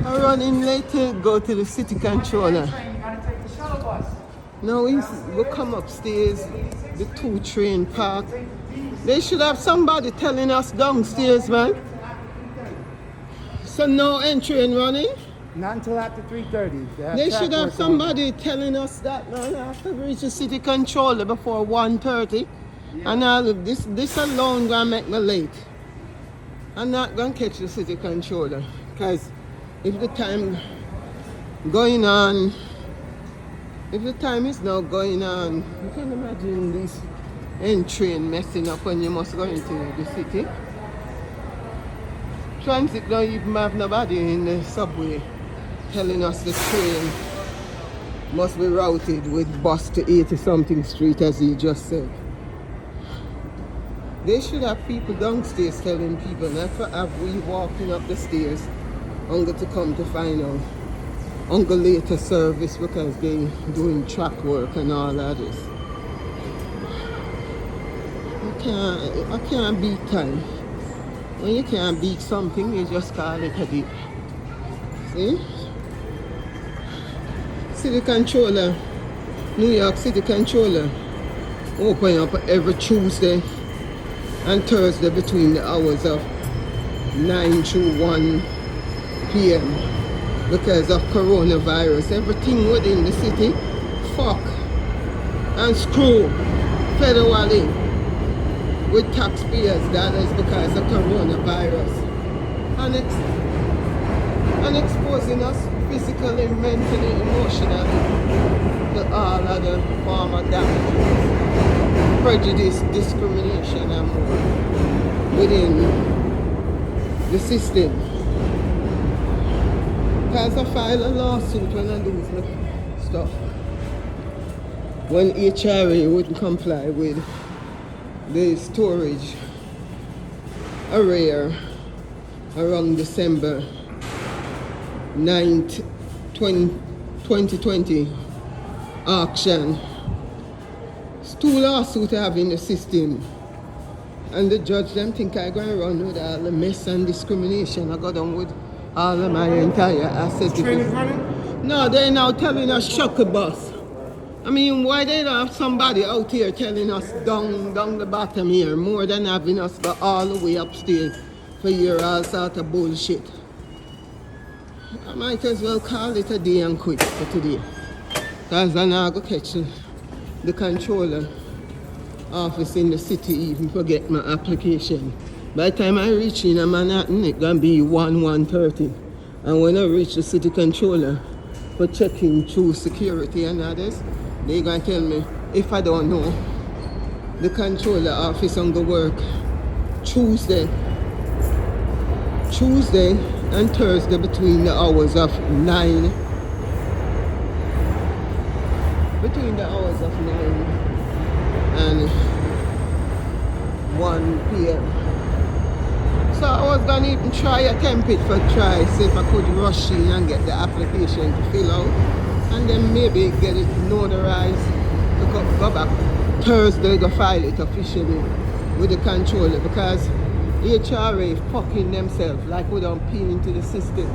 I'm running late to go to the city controller. Train, you gotta take the shuttle bus. No, we'll come upstairs, the 2 train park. They should have somebody telling us downstairs, man. So no entry and running? Not until after 3:30. They should have somebody telling us that, man. I have to reach the city controller before 1:30. Yeah. And all of this alone gonna make me late. I'm not gonna catch the city controller. Because if the time going on, if the time is now going on, you can imagine this entry and messing up when you must go into the city. Transit don't even have nobody in the subway telling us the train must be routed with bus to 80-something street, as he just said. They should have people downstairs telling people, not for have we walking up the stairs, only to come to find out. Only later service because they doing track work and all of this. I can't beat time. When you can't beat something, you just call it a day. See? City controller, New York City controller, open up every Tuesday and Thursday between the hours of 9 to 1 p.m. because of coronavirus. Everything within the city, fuck and screw federally with taxpayers' dollars because of coronavirus. And exposing us physically, mentally, emotionally to all other form of damage, prejudice, discrimination and more within the system. Because I file a lawsuit when I lose my stuff. When HRA wouldn't comply with the storage arrear around December 9th, 2020 auction. It's 2 lawsuits I have in the system. And the judge them think I go and run with all the mess and discrimination I got on with all of my entire assets. Train is running? No, they're now telling us shuttle bus. I mean, why they don't have somebody out here telling us down the bottom here, more than having us go all the way upstairs for hear all sort of bullshit. I might as well call it a day and quit for today. Because I'm not going to catch the controller office in the city even forget my application. By the time I reach in Manhattan, it's going to be 1:30. And when I reach the city controller for checking through security and others, they're going to tell me, if I don't know, the controller office on the work Tuesday and Thursday between the hours of 9 and 1 p.m. So I was going to even try attempt it see if I could rush in and get the application to fill out and then maybe get it notarized to go back Thursday to file it officially with the controller because HRA fucking themselves like we don't pay into the system.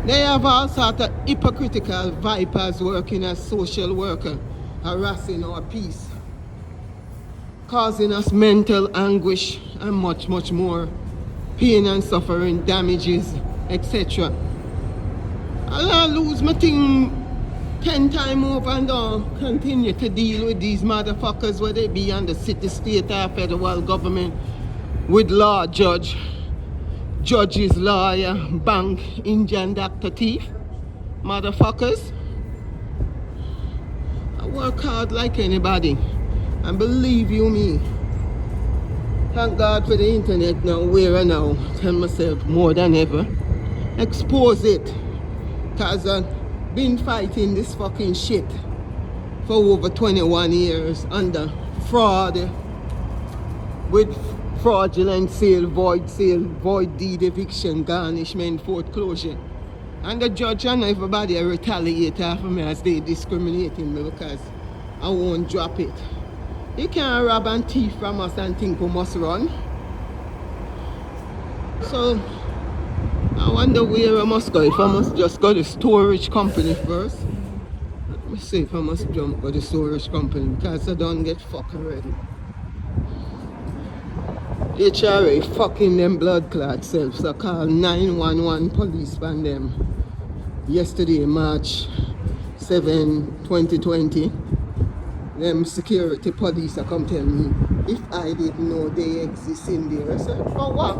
They have all sort of hypocritical vipers working as social worker, harassing our peace, causing us mental anguish and much, much more. Pain and suffering, damages, etc. I'll lose my thing 10 times over and don't continue to deal with these motherfuckers where they be on the city, state or federal government with law judge, judges, lawyer, bank, Indian doctor, thief, motherfuckers. I work hard like anybody and believe you me, thank God for the internet now, where I now tell myself more than ever, expose it, because I've been fighting this fucking shit for over 21 years under fraud, with fraudulent sale, void deed, eviction, garnishment, foreclosure. And the judge and everybody retaliate after me as they discriminating me because I won't drop it. You can't rob and thief from us and think we must run. So I wonder where I must go. If I must just go to storage company first. Let me see if I must jump go to storage company because I don't get fucked already. HRA fucking them blood clot self. So I call 911 police from them. Yesterday, March 7, 2020. Them security police are come tell me if I didn't know they exist in there. I said, for what?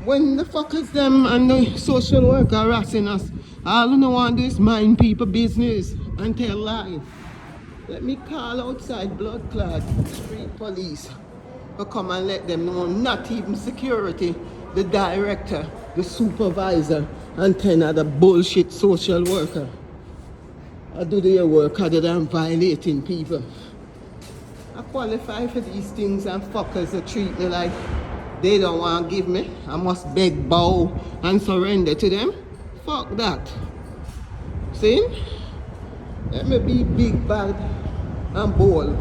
When the fuckers them and the social worker harassing us, all you know want to do is mind people business and tell lies. Let me call outside blood clot street police to come and let them know not even security, the director, the supervisor, and 10 other bullshit social worker. I do their work other than violating people. I qualify for these things and fuckers that treat me like they don't want to give me. I must beg, bow, and surrender to them. Fuck that. See? Let me be big, bad, and bold.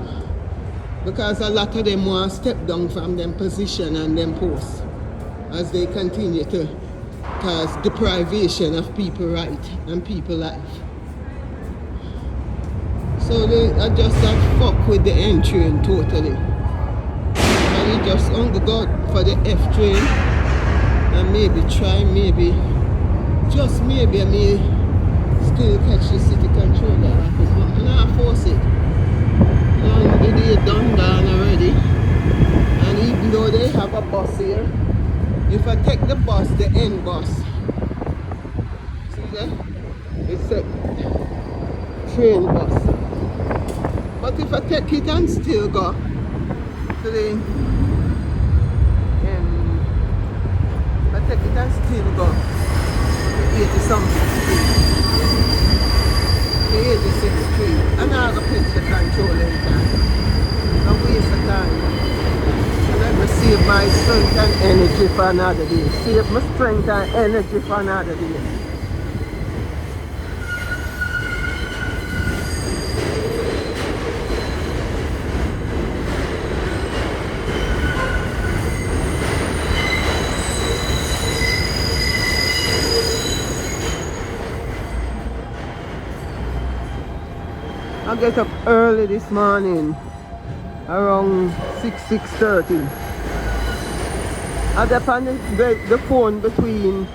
Because a lot of them want to step down from them position and them posts as they continue to cause deprivation of people right and people life. So I just got fuck with the N train totally. And you just only go for the F train and maybe try, maybe, just maybe I may still catch the city controller office, but I'm not force it. And the day done already. And even though they have a bus here, if I take the bus, the N bus, see that? It's a train bus. But if I take it and still go to the if I take it and still go to 80 something street, the 86th street, and I go pitch the control in time. It's a waste of time. And let me save my strength and energy for another day. Save my strength and energy for another day. I get up early this morning, around 6:30. I get on the phone between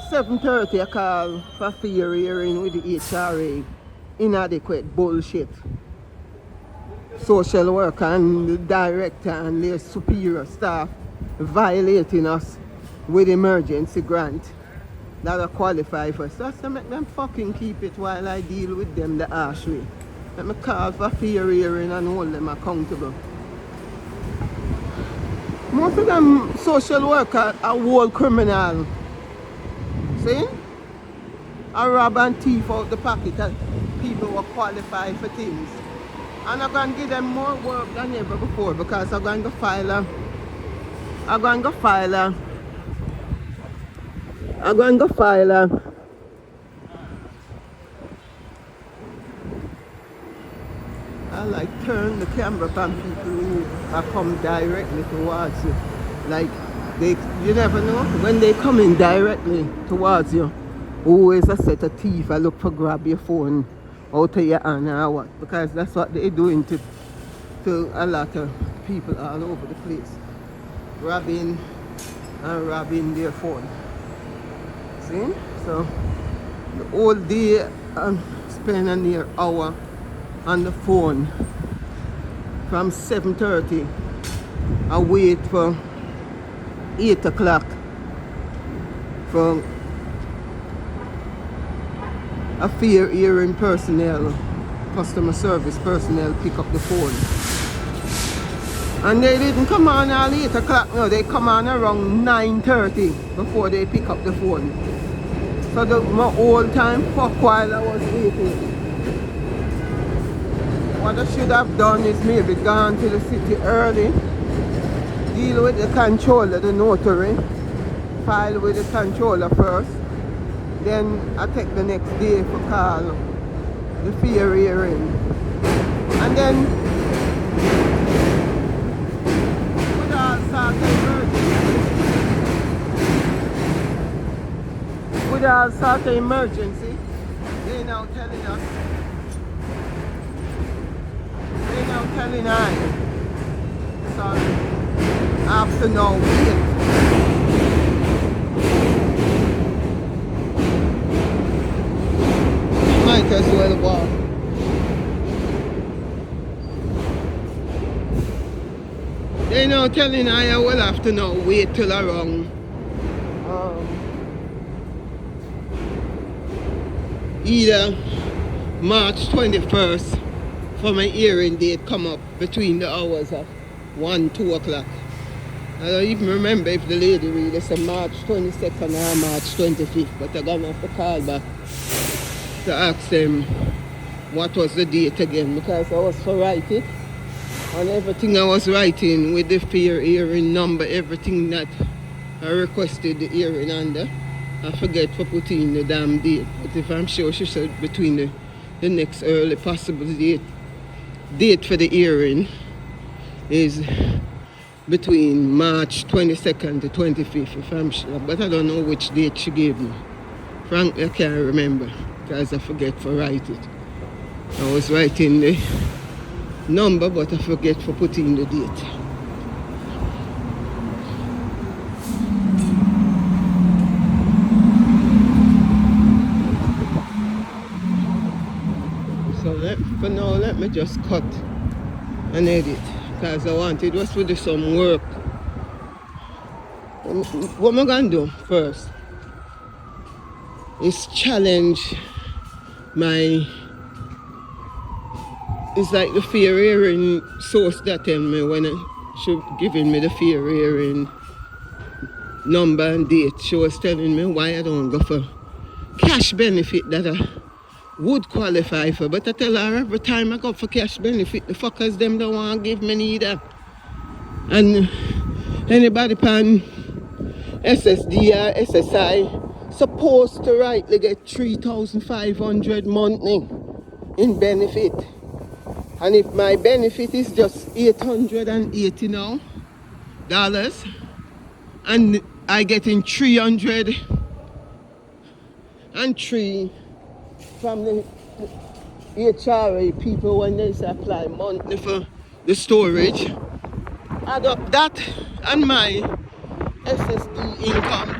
7:30. I call for fear hearing with the HRA. Inadequate bullshit. Social worker and the director and their superior staff violating us with emergency grant that I qualify for. So I make them fucking keep it while I deal with them the harsh way. Let me call for fear hearing and hold them accountable. Most of them social workers are whole criminal. See? I rob and thief out the pocket and people who qualify for things. And I'm going to give them more work than ever before because I'm going to file a I like turn the camera from people who are come directly towards you. Like you never know when they come in directly towards you. Always a set of teeth. I look for grab your phone out of your hand or what, because that's what they're doing to a lot of people all over the place. Robbing their phone. See? So the whole day I'm spending a near hour on the phone from 7:30. I wait for 8 o'clock for a fear hearing personnel, customer service personnel pick up the phone. And they didn't come on at 8 o'clock, no, they come on around 9:30 before they pick up the phone. So my whole time fuck while I was waiting. What I should have done is maybe gone to the city early, deal with the controller, the notary, file with the controller first, then I take the next day for call the fear hearing. And then with all sorts of emergencies, with all sort of emergency, they now telling us, they now telling I, so I have to know wait. Might as well walk. They now telling I will have to now wait till around either March 21st for my hearing date come up between the hours of 1-2 o'clock. I don't even remember if the lady really said March 22nd or March 25th, but I'm gonna have to call back to ask them what was the date again, because I was to write it and everything I was writing with the fair hearing number, everything that I requested the hearing under, I forget to put in the damn date. But if I'm sure she said between the next early possible date for the hearing is between March 22nd to 25th, if I'm sure. But I don't know which date she gave me. Frankly, I can't remember because I forget to write it. I was writing the number, but I forget to put in the date. So for now, let me just cut and edit because I wanted was to do some work. What am I going to do first is challenge my, it's like the fair hearing source that tell me when she giving me the fair hearing number and date. She was telling me why I don't go for cash benefit that I would qualify for, but I tell her every time I go for cash benefit, the fuckers them don't want to give me neither. And anybody pan SSD or SSI supposed to rightly get 3,500 monthly in benefit. And if my benefit is just $880 now, and I getting 303 from the HRA people when they supply monthly for the storage, add up that and my SSD income,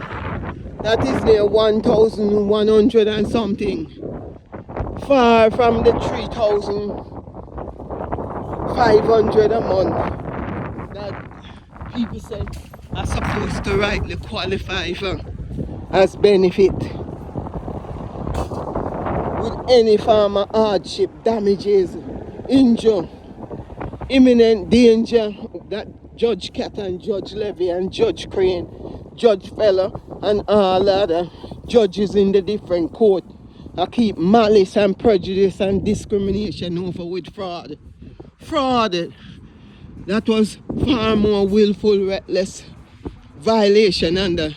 that is near 1,100 and something, far from the 3,500 a month that people say are supposed to rightly qualify for as benefit. With any form of hardship, damages, injury, imminent danger that Judge Cat and Judge Levy and Judge Crane, Judge Feller and all other judges in the different court I keep malice and prejudice and discrimination over with fraud. Fraud that was far more willful, reckless violation under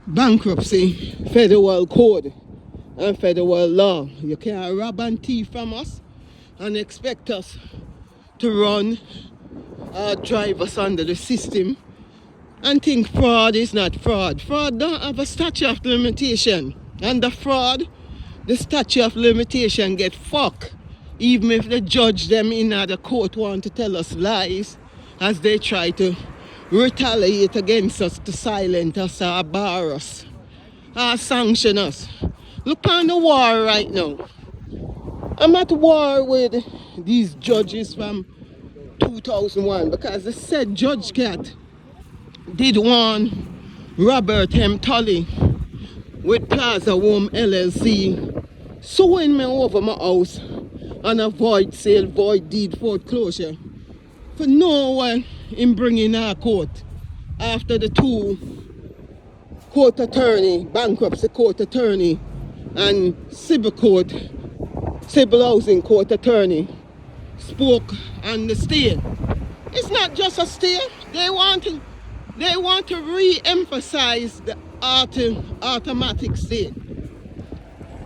bankruptcy, federal code and federal law. You can't rob and thief from us and expect us to run or drive us under the system and think fraud is not fraud. Fraud don't have a statute of limitation. Under fraud, the statute of limitation get fucked. Even if the judge them in the court want to tell us lies as they try to retaliate against us to silence us or bar us or sanction us. Look on the war right now. I'm at war with these judges from 2001 because the said Judge Cat did one Robert M. Tully with Plaza Home LLC suing me over my house on a void sale, void deed foreclosure for no one in bringing our court after the two court attorney, bankruptcy court attorney and civil housing court attorney spoke on the stay. It's not just a stay. They want to re-emphasize the automatic stay.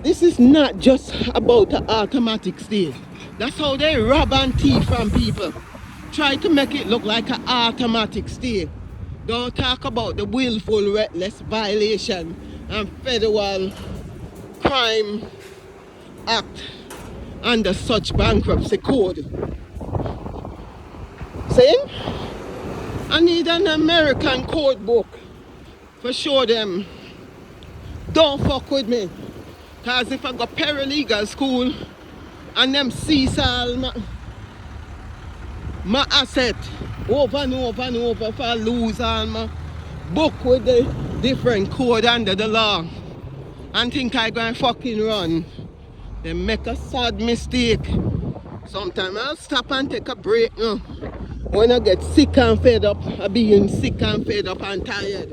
This is not just about the automatic stay. That's how they rob and thief from people. Try to make it look like an automatic stay. Don't talk about the willful, reckless violation and Federal Crime Act under such bankruptcy code. See? I need an American code book for show them don't fuck with me. Cause if I go paralegal school and them seize all my asset over and over and over, if I lose all my book with the different code under the law and think I gonna fucking run, they make a sad mistake. Sometimes I'll stop and take a break now. When I get sick and fed up, I being sick and fed up and tired.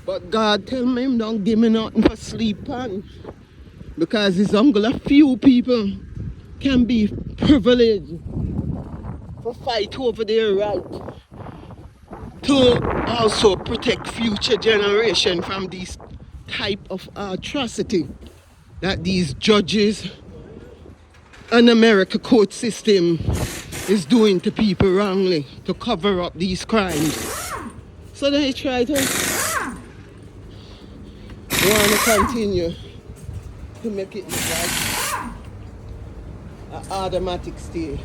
But God tell me don't give me nothing for sleep on. Because it's only a few people can be privileged to fight over their right to also protect future generation from these type of atrocity that these judges and America court system is doing to people wrongly to cover up these crimes. So they try to want to continue to make it look like an automatic stay.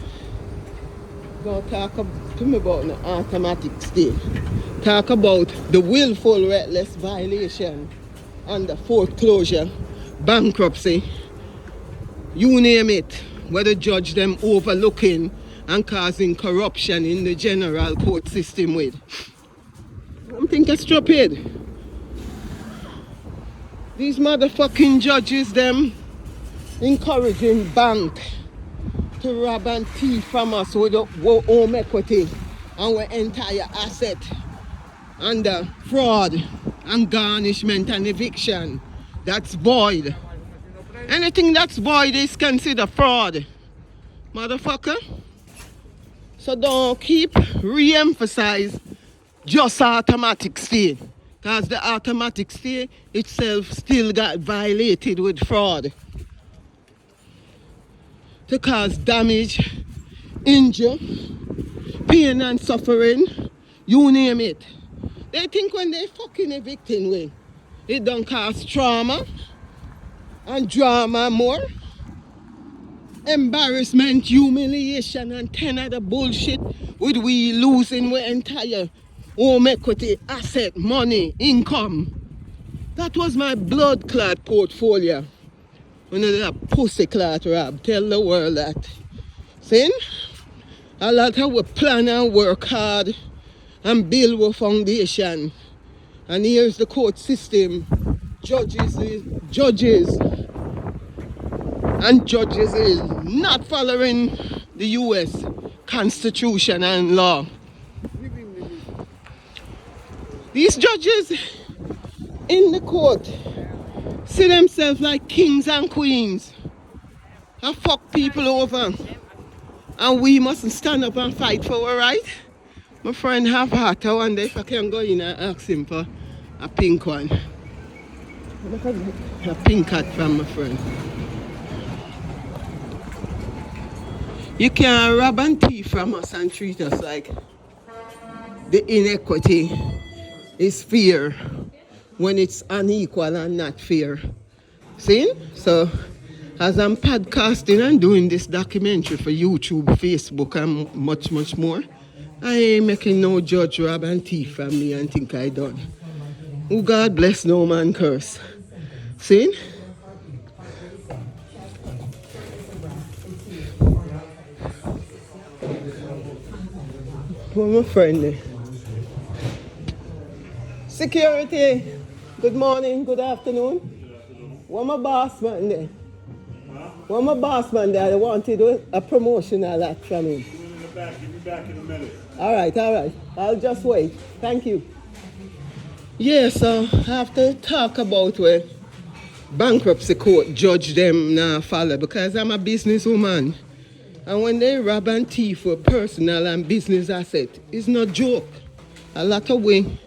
Don't talk to me about an automatic stay. Talk about the willful reckless violation under foreclosure, bankruptcy, you name it, where the judge them overlooking and causing corruption in the general court system with. I'm thinking stupid. These motherfucking judges them encouraging bank to rob and thief from us with our home equity and our entire asset under fraud and garnishment and eviction. That's void. Anything that's void is considered fraud, motherfucker. So don't keep re-emphasize just automatic stay, because the automatic stay itself still got violated with fraud to cause damage, injury, pain and suffering, you name it. They think when they fucking evicting way, it don't cause trauma and drama more, embarrassment, humiliation and 10 other bullshit with we losing our entire home equity, asset, money, income. That was my blood clot portfolio. When that pussy clot rob, tell the world that. See? A lot of we plan and work hard and build our foundation. And here's the court system. Judges is not following the US Constitution and law. These judges in the court see themselves like kings and queens and fuck people over. And we mustn't stand up and fight for our right. My friend have heart. I wonder if I can go in and ask him for a pink one. A pink hat from my friend. You can't rob and thief from us and treat us like the inequity is fair when it's unequal and not fair. See? So, as I'm podcasting and doing this documentary for YouTube, Facebook, and much, much more, I ain't making no judge rob and thief from me and think I done. Oh, God bless, no man curse. See? Where my friend there? Security. Good morning, good afternoon. Where my boss man there? Where my boss man there? I wanted a promotional act from him. In the back, give me back in a minute. All right. I'll just wait. Thank you. Yeah, so I have to talk about where bankruptcy court judge them now follow, because I'm a businesswoman. And when they rob and thief for personal and business asset, it's not joke. A lot of we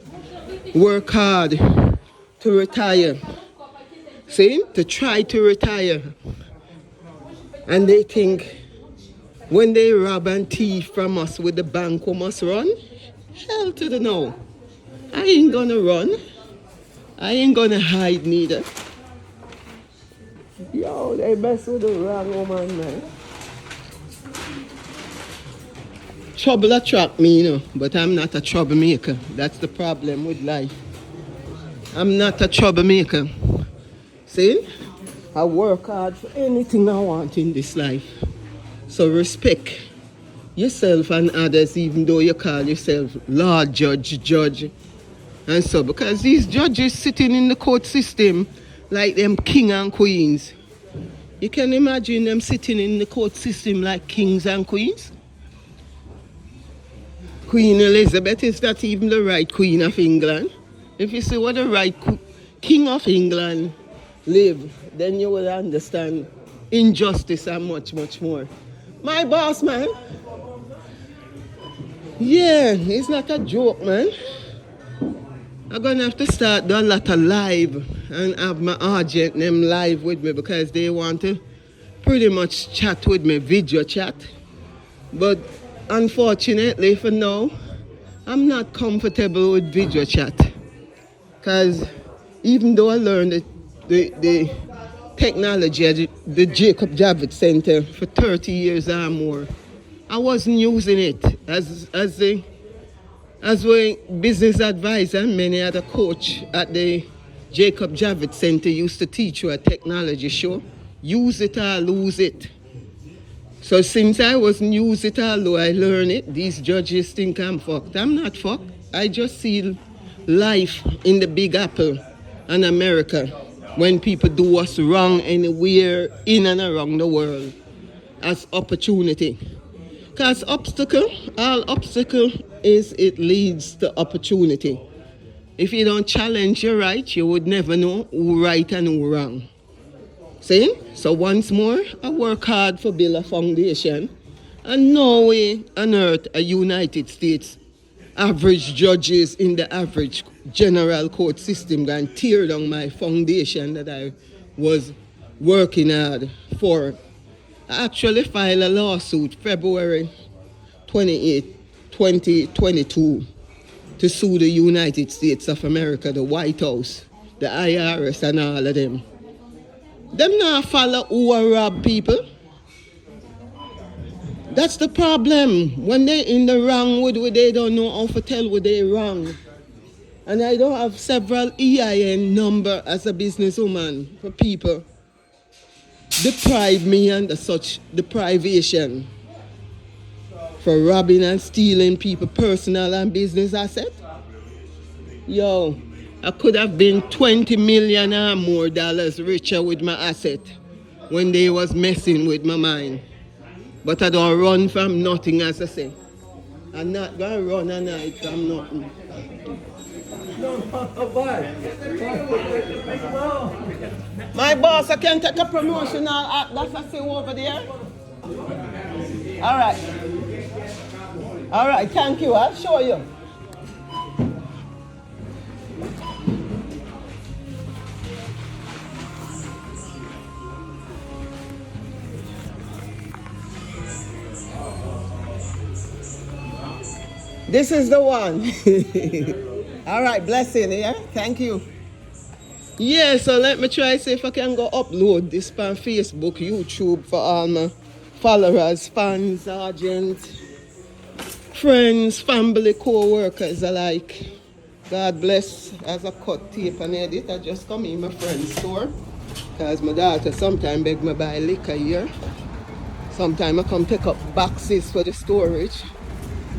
work hard to retire. See? To try to retire. And they think when they rob and thief from us with the bank, we must run? Hell to the no. I ain't gonna run. I ain't gonna hide neither. Yo, they mess with the wrong woman, man. Trouble attract me, you know, but I'm not a troublemaker. That's the problem with life. I'm not a troublemaker. See? I work hard for anything I want in this life. So respect yourself and others, even though you call yourself Lord Judge. And so, because these judges sitting in the court system like them king and queens. You can imagine them sitting in the court system like kings and queens? Queen Elizabeth is not even the right Queen of England. If you see what the right King of England live, then you will understand injustice and much, much more. My boss, man. Yeah, it's not a joke, man. I'm gonna have to start doing a lot of live and have my agent them live with me because they want to pretty much chat with me, video chat. But unfortunately for now, I'm not comfortable with video chat. Because even though I learned the technology at the Jacob Javits Center for 30 years or more, I wasn't using it as a business advisor. Many other coach at the Jacob Javits Center used to teach you a technology show. Use it or lose it. So since I wasn't use it, although I learned it, these judges think I'm fucked. I'm not fucked. I just see life in the Big Apple and America when people do us wrong anywhere in and around the world as opportunity. Because all obstacle is it leads to opportunity. If you don't challenge your right, you would never know who right and who wrong. See? So once more, I work hard for build a foundation. And no way on earth a United States average judges in the average general court system can tear down my foundation that I was working hard for. I actually filed a lawsuit February 28, 2022 to sue the United States of America, the White House, the IRS and all of them. Them not follow who are rob people. That's the problem. When they in the wrong with what they don't know how to tell what they wrong. And I don't have several EIN number as a businesswoman for people deprive me under such deprivation for robbing and stealing people personal and business asset. Yo, I could have been 20 million or more dollars richer with my asset when they was messing with my mind. But I don't run from nothing, as I say. I'm not going to run a night from nothing. My boss, I can take a promotional act. That's a say over there. All right. All right, thank you. I'll show you. This is the one. All right, blessing, yeah? Thank you. Yeah, so let me try see if I can go upload this on Facebook, YouTube for all my followers, fans, agents, friends, family, co-workers alike. God bless. As I cut tape and edit, I just come in my friend's store because my daughter sometimes beg me buy liquor here. Sometimes I come pick up boxes for the storage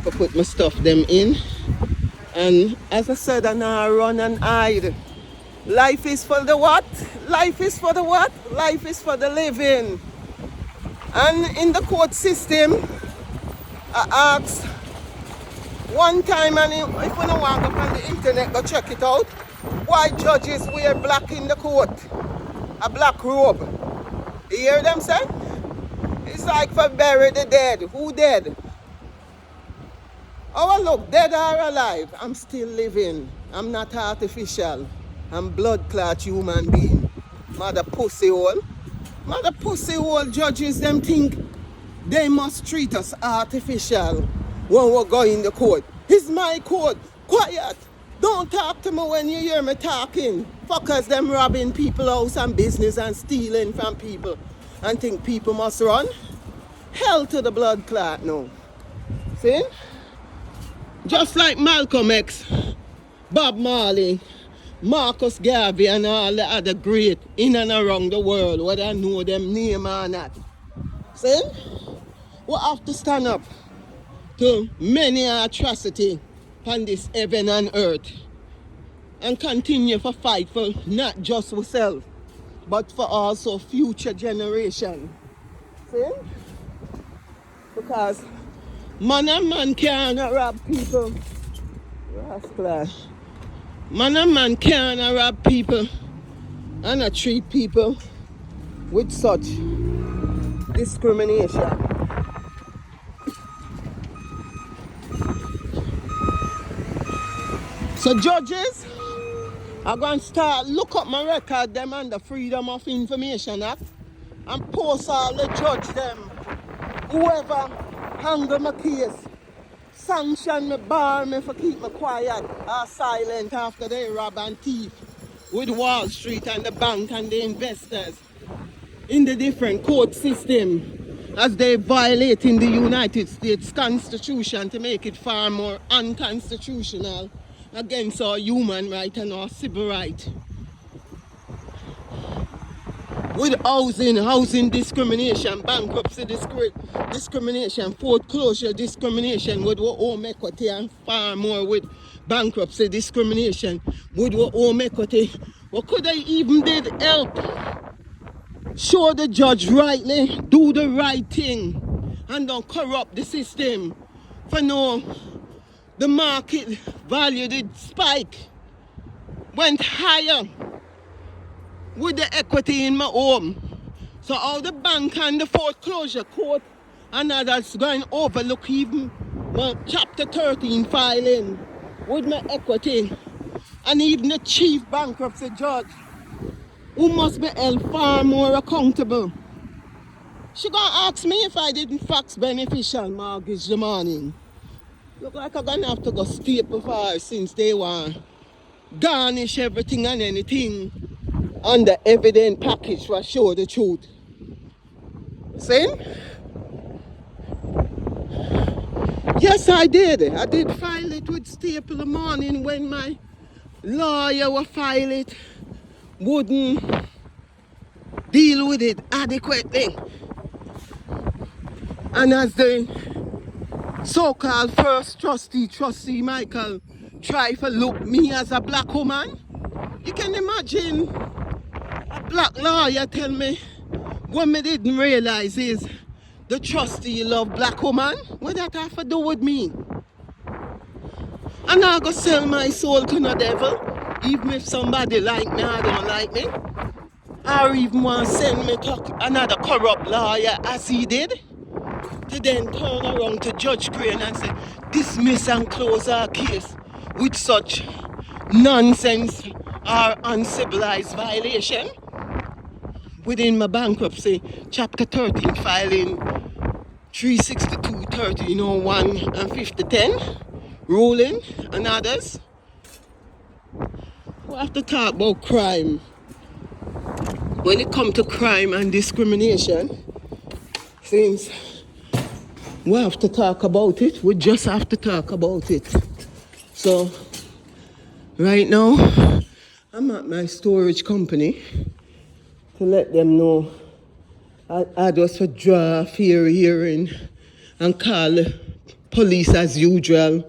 to put my stuff them in. And as I said, I now run and hide. Life is for the what? Life is for the what? Life is for the living. And in the court system, I asked one time, and if you don't want to go on the internet, go check it out, why judges wear black in the court? A black robe. You hear them say? It's like for bury the dead. Who dead? Oh, look, dead or alive, I'm still living. I'm not artificial. I'm blood clot human being. Mother pussy hole. Mother pussy hole judges them think they must treat us artificial when we go in the court. It's my court. Quiet. Don't Don't talk to me when you hear me talking. Fuckers them robbing people house and business and stealing from people and think people must run. Hell to the blood clot now. See? Just like Malcolm X, Bob Marley, Marcus Garvey and all the other great in and around the world, whether I know them name or not. See? We have to stand up to many atrocity on this heaven and earth and continue to fight for not just ourselves but for also future generation. See? Because man and man can't rob people. Rascal. Man and man can't rob people and not treat people with such discrimination. So judges are going to start look up my record them and the Freedom of Information Act and post all the judge them. Whoever handle my case, sanction me, bar me for keep me quiet or silent after they rob and thief with Wall Street and the bank and the investors in the different court system as they violating the United States Constitution to make it far more unconstitutional against our human right and our civil right. With housing discrimination, bankruptcy discrimination, foreclosure discrimination, with our home equity and far more with bankruptcy discrimination, with our home equity. What could I even did help? Show the judge rightly, do the right thing, and don't corrupt the system. For no, the market value did spike, went higher with the equity in my home. So all the bank and the foreclosure court and others going overlook even my chapter 13 filing with my equity. And even the chief bankruptcy judge, who must be held far more accountable. She gonna ask me if I didn't fax beneficial mortgage the morning. Look like I'm gonna have to go staple for her since they want garnish everything and anything on the evidence package for show the truth. See? Yes, I did. I did file it with staple the morning when my lawyer will file it, wouldn't deal with it adequately. And as the so-called first trustee Michael, try to look me as a black woman, you can imagine a black lawyer tell me what me didn't realize is the trustee love black woman. What that have to do with me? And I go sell my soul to the devil, even if somebody like me or don't like me, or even want to send me to another corrupt lawyer as he did, to then turn around to Judge Crane and say, dismiss and close our case with such nonsense or uncivilized violation within my bankruptcy chapter 13 filing 362 1301 and 5010 ruling and others. We have to talk about crime. When it comes to crime and discrimination, since we have to talk about it, we just have to talk about it. So right now I'm at my storage company to let them know I just draw a fair hearing and call police as usual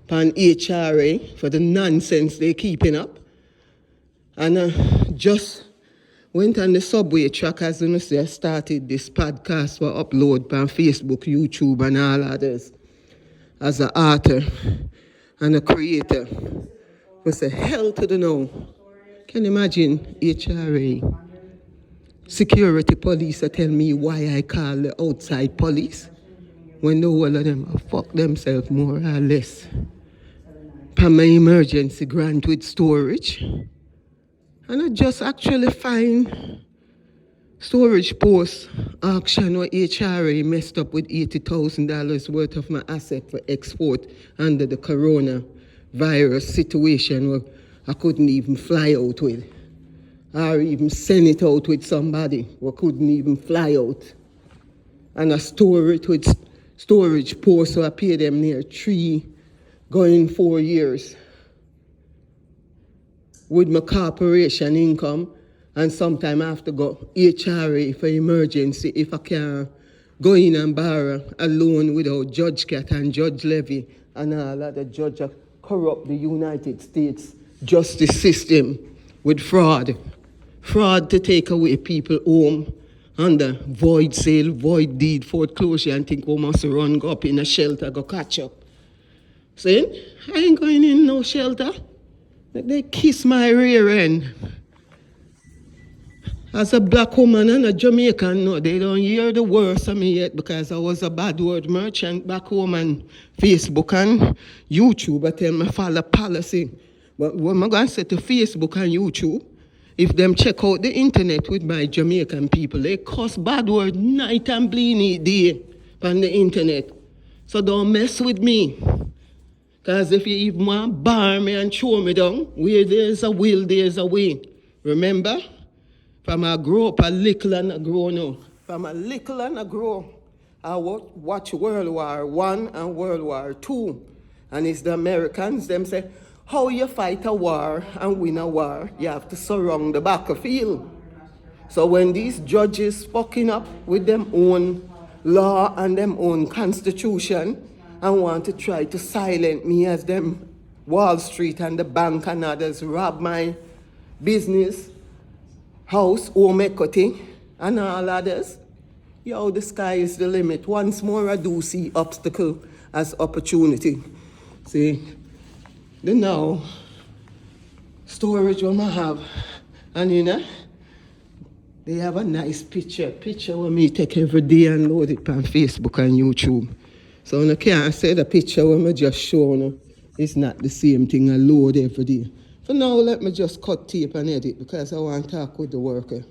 on HRA for the nonsense they're keeping up. And just went on the subway track, as you see, I started this podcast for upload on Facebook, YouTube and all others as an author and a creator. Was a hell to the no. Can you imagine HRA? Security police are tell me why I call the outside police when the whole of them have fucked themselves more or less. For my emergency grant with storage. And I just actually find storage post auction where HRA messed up with $80,000 worth of my asset for export under the coronavirus virus situation where I couldn't even fly out with, or even send it out with somebody who couldn't even fly out. And I store it with storage post, so I pay them near 3 going 4 years with my corporation income, and sometimes I have to go HRA for emergency if I can't go in and borrow a loan without Judge Cat and Judge Levy and all of the judge corrupt the United States justice system with fraud. Fraud to take away people home under void sale, void deed, foreclosure, and think we must run go up in a shelter, go catch up. See, I ain't going in no shelter. They kiss my rear end. As a black woman and a Jamaican, no, they don't hear the worst of me yet because I was a bad word merchant back home on Facebook and YouTube. I tell me follow policy. But what am I going to say to Facebook and YouTube? If them check out the internet with my Jamaican people, they cuss bad word night and bleeny day on the internet. So don't mess with me. Because if you even want to bar me and throw me down, where there's a will, there's a way. Remember? From I grow up a little and I grow now. From a little and I grow, I watch World War I and World War II. And it's the Americans, them say, how you fight a war and win a war, you have to surround the battlefield. So when these judges fucking up with them own law and them own constitution and want to try to silence me as them Wall Street and the bank and others rob my business, house, home equity, and all others, yo, the sky is the limit. Once more I do see obstacle as opportunity. See, the now storage what I have, and you know, they have a nice picture where me take every day and load it on Facebook and YouTube. So I can't say the picture where I just show you, it's not the same thing I load every day. For now, let me just cut tape and edit because I want to talk with the worker.